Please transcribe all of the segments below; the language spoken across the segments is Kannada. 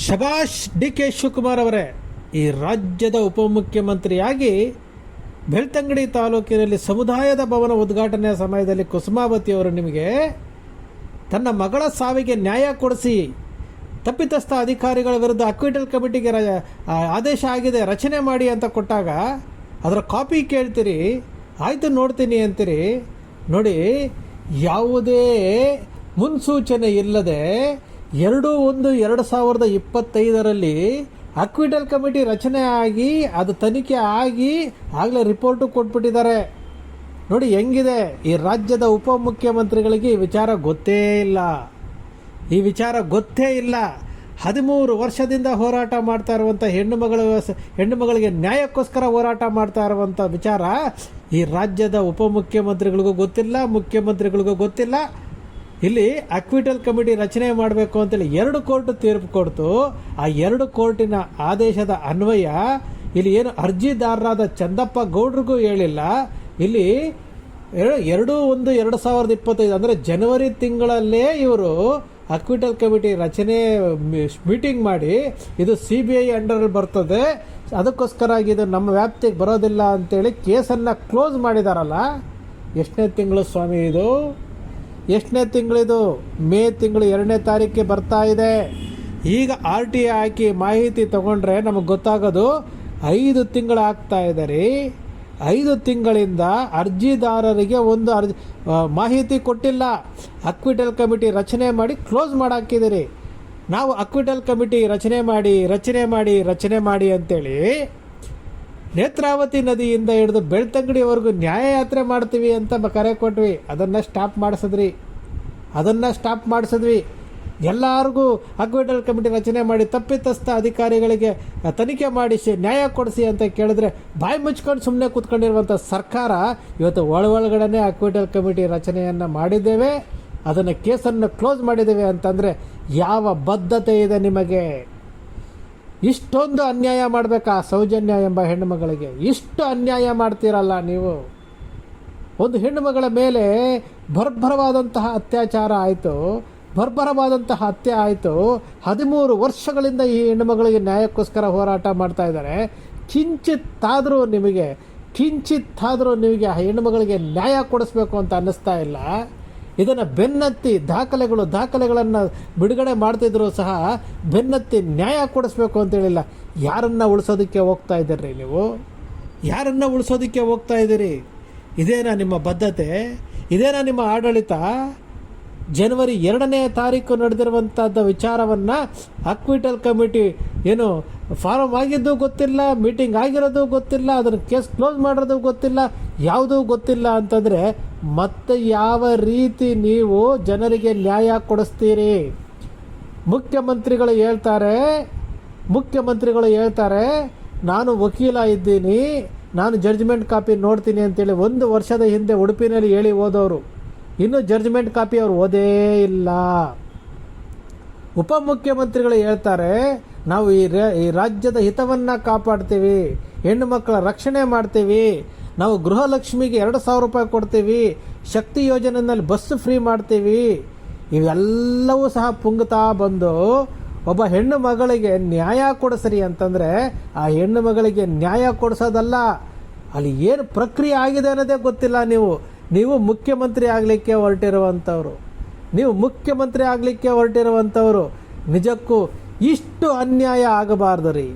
ಶಬಾಷ್ ಡಿ ಕೆ ಶಿವಕುಮಾರ್ ಅವರೇ, ಈ ರಾಜ್ಯದ ಉಪಮುಖ್ಯಮಂತ್ರಿಯಾಗಿ ಬೆಳ್ತಂಗಡಿ ತಾಲೂಕಿನಲ್ಲಿ ಸಮುದಾಯದ ಭವನ ಉದ್ಘಾಟನೆಯ ಸಮಯದಲ್ಲಿ ಕುಸುಮಾವತಿ ಅವರು ನಿಮಗೆ ತನ್ನ ಮಗಳ ಸಾವಿಗೆ ನ್ಯಾಯ ಕೊಡಿಸಿ ತಪ್ಪಿತಸ್ಥ ಅಧಿಕಾರಿಗಳ ವಿರುದ್ಧ ಅಕ್ವಿಟಲ್ ಕಮಿಟಿಗೆ ಆದೇಶ ಆಗಿದೆ, ರಚನೆ ಮಾಡಿ ಅಂತ ಕೊಟ್ಟಾಗ ಅದರ ಕಾಪಿ ಕೇಳ್ತೀರಿ, ಆಯಿತು ನೋಡ್ತೀನಿ ಅಂತೀರಿ. ನೋಡಿ, ಯಾವುದೇ ಮುನ್ಸೂಚನೆ ಇಲ್ಲದೆ 2/1/2025 ಅಕ್ವಿಟಲ್ ಕಮಿಟಿ ರಚನೆ ಆಗಿ ಅದು ತನಿಖೆ ಆಗಿ ಆಗಲೇ ರಿಪೋರ್ಟು ಕೊಟ್ಬಿಟ್ಟಿದ್ದಾರೆ. ನೋಡಿ ಹೆಂಗಿದೆ. ಈ ರಾಜ್ಯದ ಉಪಮುಖ್ಯಮಂತ್ರಿಗಳಿಗೆ ಈ ವಿಚಾರ ಗೊತ್ತೇ ಇಲ್ಲ. 13 ವರ್ಷದಿಂದ ಹೋರಾಟ ಮಾಡ್ತಾ ಇರುವಂಥ ಹೆಣ್ಣುಮಗಳಿಗೆ ನ್ಯಾಯಕ್ಕೋಸ್ಕರ ಹೋರಾಟ ಮಾಡ್ತಾ ಇರುವಂಥ ವಿಚಾರ ಈ ರಾಜ್ಯದ ಉಪಮುಖ್ಯಮಂತ್ರಿಗಳಿಗೂ ಗೊತ್ತಿಲ್ಲ, ಮುಖ್ಯಮಂತ್ರಿಗಳಿಗೂ ಗೊತ್ತಿಲ್ಲ. ಇಲ್ಲಿ ಅಕ್ವಿಟಲ್ ಕಮಿಟಿ ರಚನೆ ಮಾಡಬೇಕು ಅಂತೇಳಿ 2 ಕೋರ್ಟ್ ತೀರ್ಪು ಕೊಡ್ತು. ಆ 2 ಕೋರ್ಟಿನ ಆದೇಶದ ಅನ್ವಯ ಇಲ್ಲಿ ಏನು ಅರ್ಜಿದಾರರಾದ ಚಂದಪ್ಪ ಗೌಡ್ರಿಗೂ ಹೇಳಿಲ್ಲ. ಇಲ್ಲಿ 2/1/2025 ಅಂದರೆ ಜನವರಿ ತಿಂಗಳಲ್ಲೇ ಇವರು ಅಕ್ವಿಟಲ್ ಕಮಿಟಿ ರಚನೆ ಮೀಟಿಂಗ್ ಮಾಡಿ ಇದು CBI ಅಂಡರಲ್ಲಿ ಬರ್ತದೆ, ಅದಕ್ಕೋಸ್ಕರ ಇದು ನಮ್ಮ ವ್ಯಾಪ್ತಿಗೆ ಬರೋದಿಲ್ಲ ಅಂತೇಳಿ ಕೇಸನ್ನು ಕ್ಲೋಸ್ ಮಾಡಿದಾರಲ್ಲ. ಎಷ್ಟನೇ ತಿಂಗಳು ಸ್ವಾಮಿ ಇದು? ಎಷ್ಟನೇ ತಿಂಗಳಿದು? ಮೇ ತಿಂಗಳು 2ನೇ ತಾರೀಕಿಗೆ ಬರ್ತಾ ಇದೆ. ಈಗ RTI ಹಾಕಿ ಮಾಹಿತಿ ತಗೊಂಡ್ರೆ ನಮಗೆ ಗೊತ್ತಾಗೋದು 5 ತಿಂಗಳು ಆಗ್ತಾ ಇದೆ ರೀ. 5 ತಿಂಗಳಿಂದ ಅರ್ಜಿದಾರರಿಗೆ ಒಂದು ಮಾಹಿತಿ ಕೊಟ್ಟಿಲ್ಲ. ಅಕ್ವಿಟಲ್ ಕಮಿಟಿ ರಚನೆ ಮಾಡಿ ಕ್ಲೋಸ್ ಮಾಡಾಕಿದಿರಿ. ನಾವು ಅಕ್ವಿಟಲ್ ಕಮಿಟಿ ರಚನೆ ಮಾಡಿ ಅಂತೇಳಿ ನೇತ್ರಾವತಿ ನದಿಯಿಂದ ಹಿಡಿದು ಬೆಳ್ತಂಗಡಿವರೆಗೂ ನ್ಯಾಯಯಾತ್ರೆ ಮಾಡ್ತೀವಿ ಅಂತ ಕರೆ ಕೊಟ್ವಿ. ಅದನ್ನು ಸ್ಟಾಪ್ ಮಾಡಿಸಿದ್ವಿ. ಎಲ್ಲರಿಗೂ ಅಕ್ವಿಟಲ್ ಕಮಿಟಿ ರಚನೆ ಮಾಡಿ ತಪ್ಪಿತಸ್ಥ ಅಧಿಕಾರಿಗಳಿಗೆ ತನಿಖೆ ಮಾಡಿಸಿ ನ್ಯಾಯ ಕೊಡಿಸಿ ಅಂತ ಕೇಳಿದ್ರೆ ಬಾಯಿ ಮುಚ್ಕೊಂಡು ಸುಮ್ಮನೆ ಕೂತ್ಕೊಂಡಿರುವಂಥ ಸರ್ಕಾರ ಇವತ್ತು ಒಳಗಡೆ ಅಕ್ವಿಟಲ್ ಕಮಿಟಿ ರಚನೆಯನ್ನು ಮಾಡಿದ್ದೇವೆ, ಅದನ್ನು ಕೇಸನ್ನು ಕ್ಲೋಸ್ ಮಾಡಿದ್ದೇವೆ ಅಂತಂದರೆ ಯಾವ ಬದ್ಧತೆ ಇದೆ ನಿಮಗೆ? ಇಷ್ಟೊಂದು ಅನ್ಯಾಯ ಮಾಡಬೇಕಾ? ಸೌಜನ್ಯ ಎಂಬ ಹೆಣ್ಣುಮಗಳಿಗೆ ಇಷ್ಟು ಅನ್ಯಾಯ ಮಾಡ್ತೀರಲ್ಲ ನೀವು. ಒಂದು ಹೆಣ್ಣುಮಗಳ ಮೇಲೆ ಬರ್ಬರವಾದಂತಹ ಅತ್ಯಾಚಾರ ಆಯಿತು, ಬರ್ಬರವಾದಂತಹ ಹತ್ಯೆ ಆಯಿತು. 13 ವರ್ಷಗಳಿಂದ ಈ ಹೆಣ್ಣುಮಗಳಿಗೆ ನ್ಯಾಯಕ್ಕೋಸ್ಕರ ಹೋರಾಟ ಮಾಡ್ತಾ ಇದ್ದಾರೆ. ಕಿಂಚಿತ್ತಾದರೂ ನಿಮಗೆ ಆ ಹೆಣ್ಣುಮಗಳಿಗೆ ನ್ಯಾಯ ಕೊಡಿಸ್ಬೇಕು ಅಂತ ಅನ್ನಿಸ್ತಾ ಇಲ್ಲ. ಇದನ್ನು ಬೆನ್ನತ್ತಿ ದಾಖಲೆಗಳನ್ನು ಬಿಡುಗಡೆ ಮಾಡ್ತಿದ್ರು ಸಹ ಬೆನ್ನತ್ತಿ ನ್ಯಾಯ ಕೊಡಿಸ್ಬೇಕು ಅಂತೇಳಿಲ್ಲ. ಯಾರನ್ನು ಉಳಿಸೋದಕ್ಕೆ ಹೋಗ್ತಾ ಇದ್ದೀರಿ ನೀವು? ಯಾರನ್ನು ಉಳಿಸೋದಕ್ಕೆ ಹೋಗ್ತಾ ಇದ್ದೀರಿ? ಇದೇನಾ ನಿಮ್ಮ ಬದ್ಧತೆ? ಇದೇನಾ ನಿಮ್ಮ ಆಡಳಿತ? ಜನವರಿ 2ನೇ ತಾರೀಕು ನಡೆದಿರುವಂಥದ್ದು ವಿಚಾರವನ್ನು ಅಕ್ವಿಟಲ್ ಕಮಿಟಿ ಏನು ಫಾರಮ್ ಆಗಿದ್ದು ಗೊತ್ತಿಲ್ಲ, ಮೀಟಿಂಗ್ ಆಗಿರೋದು ಗೊತ್ತಿಲ್ಲ, ಅದನ್ನು ಕೇಸ್ ಕ್ಲೋಸ್ ಮಾಡೋದು ಗೊತ್ತಿಲ್ಲ, ಯಾವುದೂ ಗೊತ್ತಿಲ್ಲ ಅಂತಂದರೆ ಮತ್ತೆ ಯಾವ ರೀತಿ ನೀವು ಜನರಿಗೆ ನ್ಯಾಯ ಕೊಡಿಸ್ತೀರಿ? ಮುಖ್ಯಮಂತ್ರಿಗಳು ಹೇಳ್ತಾರೆ ನಾನು ವಕೀಲ ಇದ್ದೀನಿ, ನಾನು ಜಡ್ಜ್ಮೆಂಟ್ ಕಾಪಿ ನೋಡ್ತೀನಿ ಅಂತೇಳಿ 1 ವರ್ಷದ ಹಿಂದೆ ಉಡುಪಿನಲ್ಲಿ ಹೇಳಿ ಓದೋರು ಇನ್ನೂ ಜಡ್ಜ್ಮೆಂಟ್ ಕಾಪಿ ಅವರು ಓದೇ ಇಲ್ಲ. ಉಪಮುಖ್ಯಮಂತ್ರಿಗಳು ಹೇಳ್ತಾರೆ ನಾವು ಈ ರಾಜ್ಯದ ಹಿತವನ್ನು ಕಾಪಾಡ್ತೀವಿ, ಹೆಣ್ಣು ಮಕ್ಕಳ ರಕ್ಷಣೆ ಮಾಡ್ತೀವಿ, ನಾವು ಗೃಹಲಕ್ಷ್ಮಿಗೆ 2,000 ರೂಪಾಯಿ ಕೊಡ್ತೀವಿ, ಶಕ್ತಿ ಯೋಜನೆಯಲ್ಲಿ ಬಸ್ ಫ್ರೀ ಮಾಡ್ತೀವಿ. ಇವೆಲ್ಲವೂ ಸಹ ಪುಂಗ್ತಾ ಬಂದು ಒಬ್ಬ ಹೆಣ್ಣು ಮಗಳಿಗೆ ನ್ಯಾಯ ಕೊಡಿಸ್ರಿ ಅಂತಂದರೆ ಆ ಹೆಣ್ಣು ಮಗಳಿಗೆ ನ್ಯಾಯ ಕೊಡಿಸೋದಲ್ಲ, ಅಲ್ಲಿ ಏನು ಪ್ರಕ್ರಿಯೆ ಆಗಿದೆ ಅನ್ನೋದೇ ಗೊತ್ತಿಲ್ಲ. ನೀವು ಮುಖ್ಯಮಂತ್ರಿ ಆಗಲಿಕ್ಕೆ ಹೊರಟಿರುವಂಥವ್ರು ನಿಜಕ್ಕೂ ಇಷ್ಟು ಅನ್ಯಾಯ ಆಗಬಾರ್ದು ರೀ.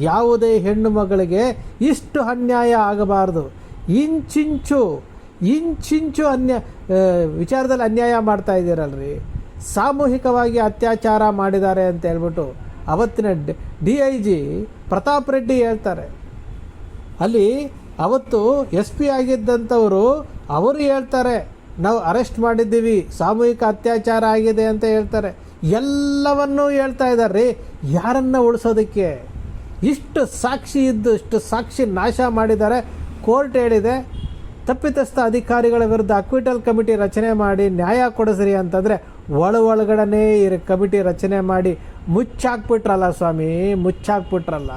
ಯಾವುದೇ ಹೆಣ್ಣು ಮಗಳಿಗೆ ಇಷ್ಟು ಅನ್ಯಾಯ ಆಗಬಾರ್ದು. ಇಂಚಿಂಚು ವಿಚಾರದಲ್ಲಿ ಅನ್ಯಾಯ ಮಾಡ್ತಾ ಇದ್ದೀರಲ್ರಿ. ಸಾಮೂಹಿಕವಾಗಿ ಅತ್ಯಾಚಾರ ಮಾಡಿದ್ದಾರೆ ಅಂತ ಹೇಳ್ಬಿಟ್ಟು ಅವತ್ತಿನ DIG ಪ್ರತಾಪ್ ರೆಡ್ಡಿ ಹೇಳ್ತಾರೆ. ಅಲ್ಲಿ ಅವತ್ತು SP ಆಗಿದ್ದಂಥವರು ಅವರು ಹೇಳ್ತಾರೆ ನಾವು ಅರೆಸ್ಟ್ ಮಾಡಿದ್ದೀವಿ, ಸಾಮೂಹಿಕ ಅತ್ಯಾಚಾರ ಆಗಿದೆ ಅಂತ ಹೇಳ್ತಾರೆ. ಎಲ್ಲವನ್ನೂ ಹೇಳ್ತಾ ಇದ್ದಾರೆ ರೀ. ಯಾರನ್ನು ಉಳಿಸೋದಕ್ಕೆ? ಇಷ್ಟು ಸಾಕ್ಷಿ ನಾಶ ಮಾಡಿದ್ದಾರೆ. ಕೋರ್ಟ್ ಹೇಳಿದೆ ತಪ್ಪಿತಸ್ಥ ಅಧಿಕಾರಿಗಳ ವಿರುದ್ಧ ಅಕ್ವಿಟಲ್ ಕಮಿಟಿ ರಚನೆ ಮಾಡಿ ನ್ಯಾಯ ಕೊಡಿಸ್ರಿ ಅಂತಂದರೆ ಒಳಗಡೆ ಈ ಕಮಿಟಿ ರಚನೆ ಮಾಡಿ ಮುಚ್ಚಾಕ್ಬಿಟ್ರಲ್ಲ ಸ್ವಾಮಿ, ಮುಚ್ಚಾಕ್ಬಿಟ್ರಲ್ಲ.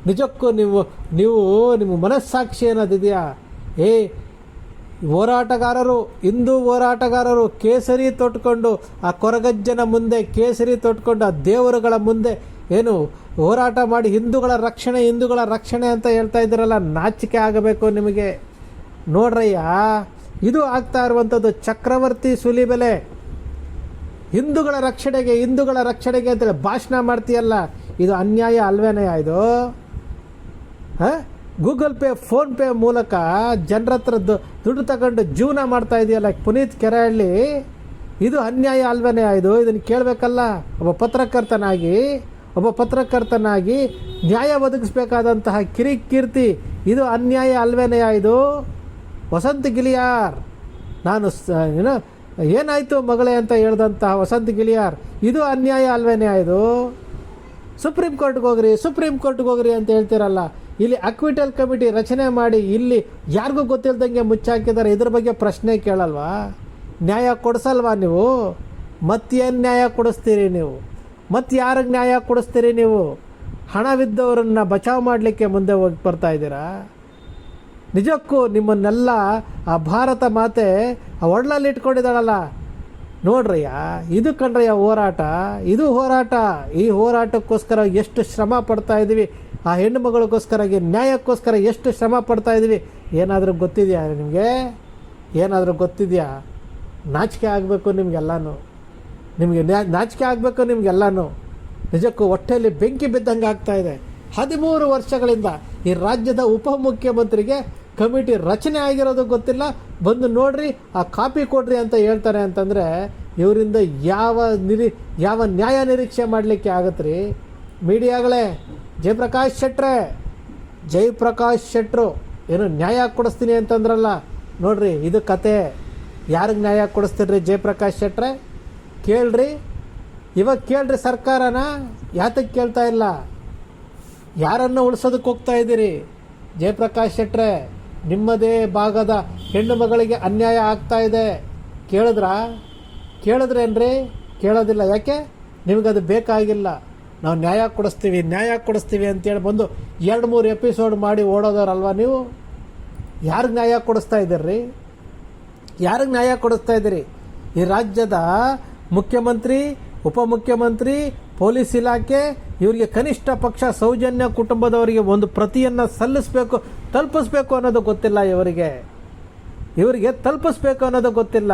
ನಿಜಕ್ಕೂ ನೀವು ನಿಮ್ಮ ಮನಸ್ಸಾಕ್ಷಿ ಅನ್ನೋದಿದೆಯಾ? ಹೋರಾಟಗಾರರು, ಹಿಂದೂ ಹೋರಾಟಗಾರರು ಕೇಸರಿ ತೊಟ್ಕೊಂಡು ಆ ಕೊರಗಜ್ಜನ ಮುಂದೆ ಕೇಸರಿ ತೊಟ್ಕೊಂಡು ಆ ದೇವರುಗಳ ಮುಂದೆ ಏನು ಹೋರಾಟ ಮಾಡಿ ಹಿಂದೂಗಳ ರಕ್ಷಣೆ ಅಂತ ಹೇಳ್ತಾ ಇದ್ದೀರಲ್ಲ, ನಾಚಿಕೆ ಆಗಬೇಕು ನಿಮಗೆ. ನೋಡ್ರಯ್ಯ, ಇದು ಆಗ್ತಾ ಇರುವಂಥದ್ದು ಚಕ್ರವರ್ತಿ ಸುಲಿಬೆಲೆ. ಹಿಂದೂಗಳ ರಕ್ಷಣೆಗೆ ಅಂತೇಳಿ ಭಾಷಣ ಮಾಡ್ತೀಯಲ್ಲ, ಇದು ಅನ್ಯಾಯ ಅಲ್ವೇನಯ್ಯ ಇದು? ಗೂಗಲ್ ಪೇ, ಫೋನ್ಪೇ ಮೂಲಕ ಜನರ ಹತ್ರ ದುಡ್ಡು ತಗೊಂಡು ಜೀವನ ಮಾಡ್ತಾ ಇದೆಯಲ್ಲ ಪುನೀತ್ ಕೆರೆಹಳ್ಳಿ, ಇದು ಅನ್ಯಾಯ ಅಲ್ವೇನಯ್ಯ ಇದು? ಇದನ್ನು ಕೇಳಬೇಕಲ್ಲ. ಒಬ್ಬ ಪತ್ರಕರ್ತನಾಗಿ ನ್ಯಾಯ ಒದಗಿಸ್ಬೇಕಾದಂತಹ ಕಿರಿಕೀರ್ತಿ, ಇದು ಅನ್ಯಾಯ ಅಲ್ವೇನಯ್ಯ ಇದು? ವಸಂತ್ ಗಿಳಿಯಾರ್, ನಾನು ಏನಾಯಿತು ಮಗಳೇ ಅಂತ ಹೇಳ್ದಂತಹ ವಸಂತ್ ಗಿಳಿಯಾರ್, ಇದು ಅನ್ಯಾಯ ಅಲ್ವೇನಯ್ಯ ಇದು? ಸುಪ್ರೀಂ ಕೋರ್ಟ್ಗೆ ಹೋಗ್ರಿ ಅಂತ ಹೇಳ್ತಿರಲ್ಲ. ಇಲ್ಲಿ ಅಕ್ವಿಟಲ್ ಕಮಿಟಿ ರಚನೆ ಮಾಡಿ ಇಲ್ಲಿ ಯಾರಿಗೂ ಗೊತ್ತಿಲ್ದಂಗೆ ಮುಚ್ಚಾಕಿದ್ದಾರೆ. ಇದ್ರ ಬಗ್ಗೆ ಪ್ರಶ್ನೆ ಕೇಳಲ್ವಾ? ನ್ಯಾಯ ಕೊಡಿಸಲ್ವಾ ನೀವು? ಮತ್ತೇನು ನ್ಯಾಯ ಕೊಡಿಸ್ತೀರಿ ನೀವು? ಮತ್ತು ಯಾರಿಗೆ ನ್ಯಾಯ ಕೊಡಿಸ್ತೀರಿ ನೀವು? ಹಣವಿದ್ದವರನ್ನು ಬಚಾವ್ ಮಾಡಲಿಕ್ಕೆ ಮುಂದೆ ಹೋಗಿ ಬರ್ತಾ ಇದ್ದೀರಾ? ನಿಜಕ್ಕೂ ನಿಮ್ಮನ್ನೆಲ್ಲ ಆ ಭಾರತ ಮಾತೆ ಆ ಒಡ್ಲಲ್ಲಿ ಇಟ್ಕೊಂಡಿದ್ದಾಳಲ್ಲ. ನೋಡ್ರಯ್ಯ, ಇದು ಕಣ್ರಯ್ಯ ಹೋರಾಟ, ಇದು ಹೋರಾಟ. ಈ ಹೋರಾಟಕ್ಕೋಸ್ಕರ ಎಷ್ಟು ಶ್ರಮ ಪಡ್ತಾ ಇದ್ದೀವಿ, ಆ ಹೆಣ್ಣು ಮಗಳಿಗೋಸ್ಕರ ನ್ಯಾಯಕ್ಕೋಸ್ಕರ ಎಷ್ಟು ಶ್ರಮ ಪಡ್ತಾ ಇದ್ದೀವಿ. ಏನಾದರೂ ಗೊತ್ತಿದೆಯಾ ನಿಮಗೆ? ನಾಚಿಕೆ ಆಗಬೇಕು ನಿಮಗೆಲ್ಲನೂ. ನಾಚಿಕೆ ಆಗಬೇಕು ನಿಮಗೆಲ್ಲನೂ. ನಿಜಕ್ಕೂ ಹೊಟ್ಟೆಯಲ್ಲಿ ಬೆಂಕಿ ಬಿದ್ದಂಗೆ ಆಗ್ತಾಯಿದೆ. 13 ವರ್ಷಗಳಿಂದ ಈ ರಾಜ್ಯದ ಉಪಮುಖ್ಯಮಂತ್ರಿಗೆ ಕಮಿಟಿ ರಚನೆ ಆಗಿರೋದು ಗೊತ್ತಿಲ್ಲ. ಬಂದು ನೋಡ್ರಿ, ಆ ಕಾಪಿ ಕೊಡ್ರಿ ಅಂತ ಹೇಳ್ತಾರೆ ಅಂತಂದರೆ ಇವರಿಂದ ಯಾವ ನ್ಯಾಯ ನಿರೀಕ್ಷೆ ಮಾಡಲಿಕ್ಕೆ ಆಗತ್ರಿ? ಮೀಡಿಯಾಗಳೇ, ಜಯಪ್ರಕಾಶ್ ಶೆಟ್ಟರು ಏನು ನ್ಯಾಯ ಕೊಡಿಸ್ತೀನಿ ಅಂತಂದ್ರಲ್ಲ, ನೋಡ್ರಿ ಇದು ಕತೆ. ಯಾರಿಗೆ ನ್ಯಾಯ ಕೊಡಿಸ್ತೀರಿ ಜಯಪ್ರಕಾಶ್ ಶೆಟ್ಟರೆ? ಕೇಳ್ರಿ ಸರ್ಕಾರನ. ಯಾತಕ್ಕೆ ಕೇಳ್ತಾ ಇಲ್ಲ? ಯಾರನ್ನು ಉಳಿಸೋದಕ್ಕೆ ಹೋಗ್ತಾ ಇದ್ದೀರಿ? ಜಯಪ್ರಕಾಶ್ ಶೆಟ್ಟರೆ, ನಿಮ್ಮದೇ ಭಾಗದ ಹೆಣ್ಣು ಮಗಳಿಗೆ ಅನ್ಯಾಯ ಆಗ್ತಾ ಇದೆ. ಕೇಳಿದ್ರೇನ್ರಿ? ಕೇಳೋದಿಲ್ಲ. ಯಾಕೆ? ನಿಮಗದು ಬೇಕಾಗಿಲ್ಲ. ನಾವು ನ್ಯಾಯ ಕೊಡಿಸ್ತೀವಿ ಅಂತೇಳಿ ಬಂದು 2-3 ಎಪಿಸೋಡ್ ಮಾಡಿ ಓಡೋದವ್ರಲ್ವ ನೀವು? ಯಾರಿಗೆ ನ್ಯಾಯ ಕೊಡಿಸ್ತಾ ಇದ್ದೀರಿ? ಈ ರಾಜ್ಯದ ಮುಖ್ಯಮಂತ್ರಿ, ಉಪಮುಖ್ಯಮಂತ್ರಿ, ಪೊಲೀಸ್ ಇಲಾಖೆ, ಇವರಿಗೆ ಕನಿಷ್ಠ ಪಕ್ಷ ಸೌಜನ್ಯ ಕುಟುಂಬದವರಿಗೆ ಒಂದು ಪ್ರತಿಯನ್ನು ತಲುಪಿಸ್ಬೇಕು ಅನ್ನೋದು ಗೊತ್ತಿಲ್ಲ ಇವರಿಗೆ ತಲುಪಿಸ್ಬೇಕು ಅನ್ನೋದು ಗೊತ್ತಿಲ್ಲ.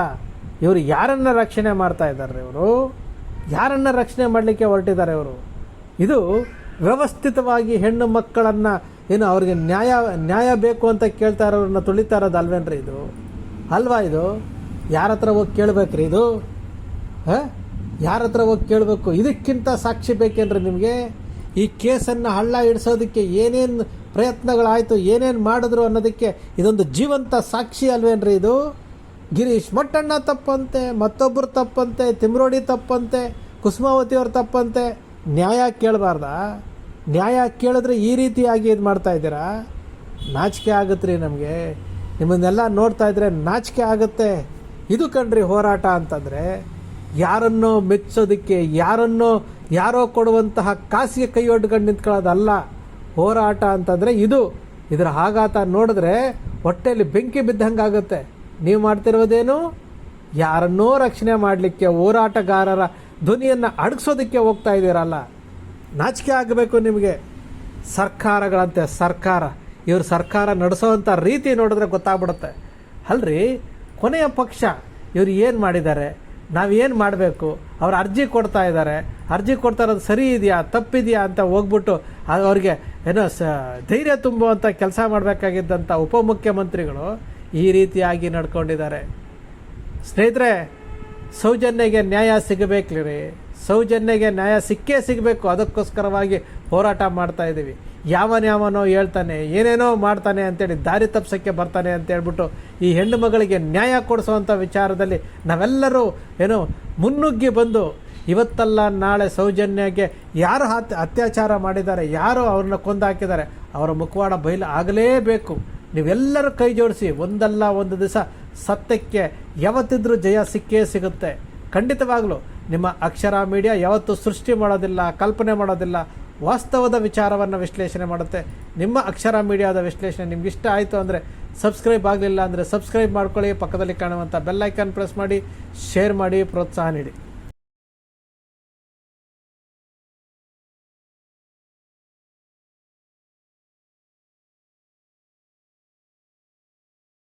ಇವರು ಯಾರನ್ನ ರಕ್ಷಣೆ ಮಾಡ್ತಾ ಇದ್ದಾರೆ? ಯಾರನ್ನ ರಕ್ಷಣೆ ಮಾಡಲಿಕ್ಕೆ ಹೊರಟಿದ್ದಾರೆ ಇವರು? ಇದು ವ್ಯವಸ್ಥಿತವಾಗಿ ಹೆಣ್ಣು ಮಕ್ಕಳನ್ನು ಏನು ಅವ್ರಿಗೆ ನ್ಯಾಯ ಬೇಕು ಅಂತ ಕೇಳ್ತಾ ಇರೋರನ್ನ ತುಳಿತಾ ಇರೋದು ಅಲ್ವೇನ್ರಿ ಇದು? ಅಲ್ವಾ ಇದು? ಯಾರ ಹತ್ರ ಹೋಗಿ ಕೇಳಬೇಕ್ರಿ ಇದು? ಯಾರ ಹತ್ರ ಹೋಗಿ ಕೇಳಬೇಕು? ಇದಕ್ಕಿಂತ ಸಾಕ್ಷಿ ಬೇಕೇನ್ರಿ ನಿಮಗೆ? ಈ ಕೇಸನ್ನು ಹಳ್ಳ ಹಿಡಿಸೋದಕ್ಕೆ ಏನೇನು ಪ್ರಯತ್ನಗಳಾಯಿತು, ಏನೇನು ಮಾಡಿದ್ರು ಅನ್ನೋದಕ್ಕೆ ಇದೊಂದು ಜೀವಂತ ಸಾಕ್ಷಿ ಅಲ್ವೇನ್ರಿ ಇದು? ಗಿರೀಶ್ ಮಟ್ಟಣ್ಣ ತಪ್ಪಂತೆ, ಮತ್ತೊಬ್ಬರು ತಪ್ಪಂತೆ, ತಿಮ್ರೋಡಿ ತಪ್ಪಂತೆ, ಕುಸುಮಾವತಿಯವ್ರ ತಪ್ಪಂತೆ. ನ್ಯಾಯ ಕೇಳಬಾರ್ದಾ? ನ್ಯಾಯ ಕೇಳಿದ್ರೆ ಈ ರೀತಿಯಾಗಿ ಇದು ಮಾಡ್ತಾ ಇದ್ದೀರಾ? ನಾಚಿಕೆ ಆಗುತ್ತೆ ನಮಗೆ. ನಿಮ್ಮನ್ನೆಲ್ಲ ನೋಡ್ತಾ ಇದ್ರೆ ನಾಚಿಕೆ ಆಗುತ್ತೆ. ಇದು ಕಣ್ರಿ ಹೋರಾಟ ಅಂತಂದರೆ. ಯಾರನ್ನೋ ಮೆಚ್ಚೋದಕ್ಕೆ, ಯಾರೋ ಕೊಡುವಂತಹ ಕಾಸಿಗೆ ಕೈ ಒಡ್ಕೊಂಡು ನಿಂತ್ಕೊಳ್ಳೋದಲ್ಲ ಹೋರಾಟ ಅಂತಂದರೆ. ಇದರ ಆಘಾತ ನೋಡಿದ್ರೆ ಹೊಟ್ಟೆಯಲ್ಲಿ ಬೆಂಕಿ ಬಿದ್ದಂಗಾಗುತ್ತೆ. ನೀವು ಮಾಡ್ತಿರೋದೇನು? ಯಾರನ್ನೋ ರಕ್ಷಣೆ ಮಾಡಲಿಕ್ಕೆ, ಹೋರಾಟಗಾರರ ಧ್ವನಿಯನ್ನು ಅಡಗಿಸೋದಕ್ಕೆ ಹೋಗ್ತಾ ಇದ್ದೀರಲ್ಲ. ನಾಚಿಕೆ ಆಗಬೇಕು ನಿಮಗೆ. ಇವರು ಸರ್ಕಾರ ನಡೆಸೋವಂಥ ರೀತಿ ನೋಡಿದ್ರೆ ಗೊತ್ತಾಗ್ಬಿಡುತ್ತೆ. ಅಲ್ರಿ, ಕೊನೆಯ ಪಕ್ಷ ಇವರು ಏನು ಮಾಡಿದ್ದಾರೆ, ನಾವೇನು ಮಾಡಬೇಕು? ಅವ್ರು ಅರ್ಜಿ ಕೊಡ್ತಾ ಇರೋದು ಸರಿ ಇದೆಯಾ ತಪ್ಪಿದೆಯಾ ಅಂತ ಹೋಗ್ಬಿಟ್ಟು ಅವ್ರಿಗೆ ಏನೋ ಧೈರ್ಯ ತುಂಬುವಂಥ ಕೆಲಸ ಮಾಡಬೇಕಾಗಿದ್ದಂಥ ಉಪಮುಖ್ಯಮಂತ್ರಿಗಳು ಈ ರೀತಿಯಾಗಿ ನಡ್ಕೊಂಡಿದ್ದಾರೆ. ಸ್ನೇಹಿತರೆ, ಸೌಜನ್ಯಗೆ ನ್ಯಾಯ ಸಿಗಬೇಕ್ರಿ. ಸೌಜನ್ಯಗೆ ನ್ಯಾಯ ಸಿಗಬೇಕು. ಅದಕ್ಕೋಸ್ಕರವಾಗಿ ಹೋರಾಟ ಮಾಡ್ತಾ ಇದ್ದೀವಿ. ಯಾವನೋ ಹೇಳ್ತಾನೆ, ಏನೇನೋ ಮಾಡ್ತಾನೆ ಅಂತೇಳಿ ದಾರಿ ತಪ್ಪಿಸೋಕ್ಕೆ ಬರ್ತಾನೆ ಅಂತೇಳ್ಬಿಟ್ಟು ಈ ಹೆಣ್ಣು ಮಗಳಿಗೆ ನ್ಯಾಯ ಕೊಡಿಸುವಂಥ ವಿಚಾರದಲ್ಲಿ ನಾವೆಲ್ಲರೂ ಮುನ್ನುಗ್ಗಿ ಬಂದು ಇವತ್ತಲ್ಲ ನಾಳೆ ಸೌಜನ್ಯಗೆ ಯಾರು ಅತ್ಯಾಚಾರ ಮಾಡಿದ್ದಾರೆ, ಯಾರು ಅವ್ರನ್ನ ಕೊಂದಾಕಿದ್ದಾರೆ, ಅವರ ಮುಖವಾಡ ಬಯಲು ಆಗಲೇಬೇಕು. ನೀವೆಲ್ಲರೂ ಕೈ ಜೋಡಿಸಿ ಒಂದಲ್ಲ ಒಂದು ದಿವಸ ಸತ್ಯಕ್ಕೆ ಯಾವತ್ತಿದ್ರೂ ಜಯ ಸಿಗುತ್ತೆ. ಖಂಡಿತವಾಗಲೂ ನಿಮ್ಮ ಅಕ್ಷರ ಮೀಡಿಯಾ ಯಾವತ್ತೂ ಸೃಷ್ಟಿ ಮಾಡೋದಿಲ್ಲ, ಕಲ್ಪನೆ ಮಾಡೋದಿಲ್ಲ, ವಾಸ್ತವದ ವಿಚಾರವನ್ನು ವಿಶ್ಲೇಷಣೆ ಮಾಡುತ್ತೆ. ನಿಮ್ಮ ಅಕ್ಷರ ಮೀಡಿಯಾದ ವಿಶ್ಲೇಷಣೆ ನಿಮ್ಗೆ ಇಷ್ಟ ಆಯಿತು ಅಂದರೆ ಸಬ್ಸ್ಕ್ರೈಬ್ ಆಗಲಿಲ್ಲ ಅಂದರೆ ಸಬ್ಸ್ಕ್ರೈಬ್ ಮಾಡ್ಕೊಳ್ಳಿ, ಪಕ್ಕದಲ್ಲಿ ಕಾಣುವಂಥ ಬೆಲ್ ಐಕಾನ್ ಪ್ರೆಸ್ ಮಾಡಿ, ಶೇರ್ ಮಾಡಿ, ಪ್ರೋತ್ಸಾಹ ನೀಡಿ.